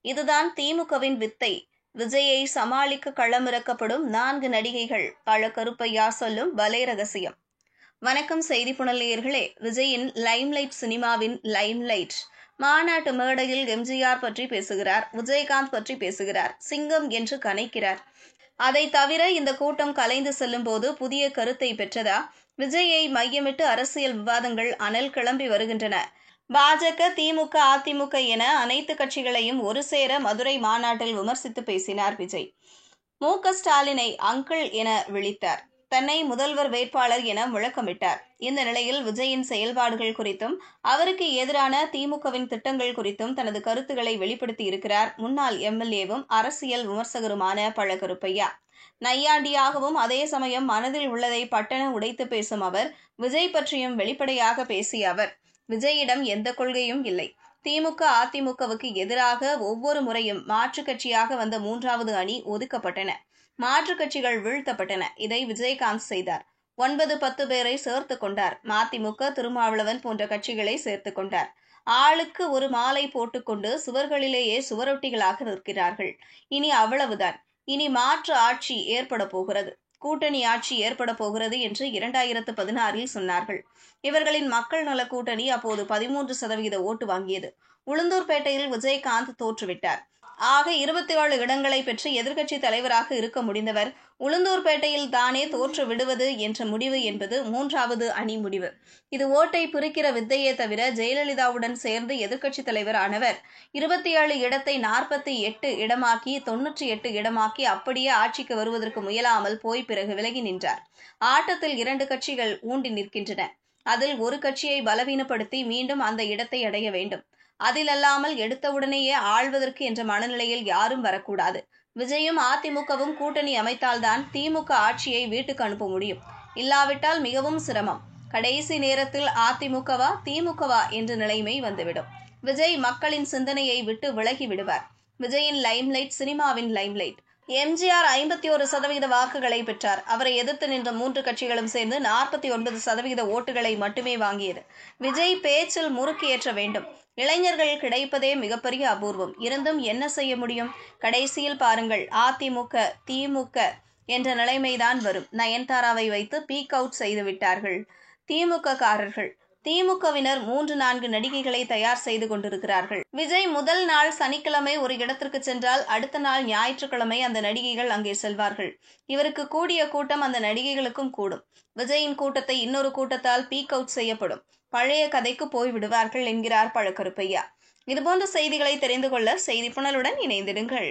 இதுதான் திமுகவின் வித்தை. விஜயை சமாளிக்க களமிறக்கப்படும் 4 நடிகைகள். கருப்பையா சொல்லும் பலே ரகசியம். வணக்கம் செய்தி புனலியர்களே. விஜயின் லைம்லைட் சினிமாவின் லைம்லைட். மாநாட்டு மேடையில் எம்ஜிஆர் பற்றி பேசுகிறார், விஜயகாந்த் பற்றி பேசுகிறார், சிங்கம் என்று கனைக்கிறார். அதை தவிர இந்த கூட்டம் கலைந்து செல்லும் போது புதிய கருத்தை பெற்றதா? விஜயை மையமிட்டு அரசியல் விவாதங்கள் அனல் கிளம்பி வருகின்றன. பாஜக, திமுக, அதிமுக என அனைத்து கட்சிகளையும் ஒரு சேர மதுரை மாநாட்டில் விமர்சித்து பேசினார் விஜய். மு.க.ஸ்டாலினை அங்கிள் என விழித்தார். தன்னை முதல்வர் வேட்பாளர் என முழக்கமிட்டார். இந்த நிலையில் விஜயின் செயல்பாடுகள் குறித்தும் அவருக்கு எதிரான திமுகவின் திட்டங்கள் குறித்தும் தனது கருத்துக்களை வெளிப்படுத்தி இருக்கிறார் முன்னாள் எம்எல்ஏவும் அரசியல் விமர்சகருமான கருப்பையா. நையாண்டியாகவும் அதே சமயம் மனதில் உள்ளதை பட்டென உடைத்து பேசும் அவர். விஜய் பற்றியும் வெளிப்படையாக பேசிய அவர், விஜயிடம் எந்த கொள்கையும் இல்லை. திமுக, அதிமுகவுக்கு எதிராக ஒவ்வொரு முறையும் மாற்றுக் கட்சியாக வந்த 3வது அணி ஒதுக்கப்பட்டன. மாற்றுக் கட்சிகள் வீழ்த்தப்பட்டன. இதை விஜயகாந்த் செய்தார். 9-10 பேரை சேர்த்துக் கொண்டார். மதிமுக, திருமாவளவன் போன்ற கட்சிகளை சேர்த்துக் கொண்டார். ஆளுக்கு ஒரு மாலை போட்டுக்கொண்டு சுவர்களிலேயே சுவரொட்டிகளாக நிற்கிறார்கள். இனி அவ்வளவுதான். இனி மாற்று ஆட்சி ஏற்பட போகிறது, கூட்டணி ஆட்சி ஏற்பட போகிறது என்று 2016 சொன்னார்கள். இவர்களின் மக்கள் நல கூட்டணி அப்போது 13% ஓட்டு வாங்கியது. உளுந்தூர்பேட்டையில் விஜயகாந்த் தோற்றுவிட்டார். ஆக 27 இடங்களை பெற்று எதிர்க்கட்சி தலைவராக இருக்க முடிந்தவர் உளுந்தூர்பேட்டையில் தானே தோற்று விடுவது என்ற முடிவு என்பது 3வது அணி முடிவு. இது ஓட்டை பிரிக்கிற வித்தையே தவிர ஜெயலலிதாவுடன் சேர்ந்து எதிர்க்கட்சித் தலைவர் ஆனவர் 27 இடத்தை 48 இடமாக்கி 98 இடமாக்கி அப்படியே ஆட்சிக்கு வருவதற்கு முயலாமல் போய் பிறகு விலகி நின்றார். ஆட்டத்தில் 2 கட்சிகள் ஊண்டி நிற்கின்றன. அதில் ஒரு கட்சியை பலவீனப்படுத்தி மீண்டும் அந்த இடத்தை அடைய வேண்டும். அதிலல்லாமல் எடுத்தவுடனேயே ஆள்வதற்கு என்ற மனநிலையில் யாரும் வரக்கூடாது. விஜயும் அதிமுகவும் கூட்டணி அமைத்தால்தான் திமுக ஆட்சியை வீட்டுக்கு அனுப்ப முடியும். இல்லாவிட்டால் மிகவும் சிரமம். கடைசி நேரத்தில் அதிமுகவா திமுகவா என்ற நிலைமை வந்துவிடும். விஜய் மக்களின் சிந்தனையை விட்டு விலகி விடுவார். விஜயின் லைம்லைட் சினிமாவின் லைம்லைட். எம்ஜிஆர் 51% வாக்குகளை பெற்றார். அவரை எதிர்த்து நின்ற 3 கட்சிகளும் சேர்ந்து 49% ஓட்டுகளை மட்டுமே வாங்கியது. விஜய் பேச்சில் முறுக்கு ஏற்ற வேண்டும். இளைஞர்கள் கிடைப்பதே மிகப்பெரிய அபூர்வம். இருந்தும் என்ன செய்ய முடியும்? கடைசியில் பாருங்கள், அதிமுக, திமுக என்ற நிலைமைதான் வரும். நயன்தாராவை வைத்து பீக் அவுட் செய்து விட்டார்கள் திமுக காரர்கள். திமுகவினர் 3-4 நடிகைகளை தயார் செய்து கொண்டிருக்கிறார்கள். விஜய் முதல் நாள் சனிக்கிழமை ஒரு இடத்திற்கு சென்றால் அடுத்த நாள் ஞாயிற்றுக்கிழமை அந்த நடிகைகள் அங்கே செல்வார்கள். இவருக்கு கூடிய கூட்டம் அந்த நடிகைகளுக்கும் கூடும். விஜயின் கூட்டத்தை இன்னொரு கூட்டத்தால் பீக் அவுட் செய்யப்படும். பழைய கதைக்கு போய் விடுவார்கள் என்கிறார் கருப்பையா. இதுபோன்ற செய்திகளை தெரிந்து கொள்ள செய்தி புனலுடன் இணைந்திடுங்கள்.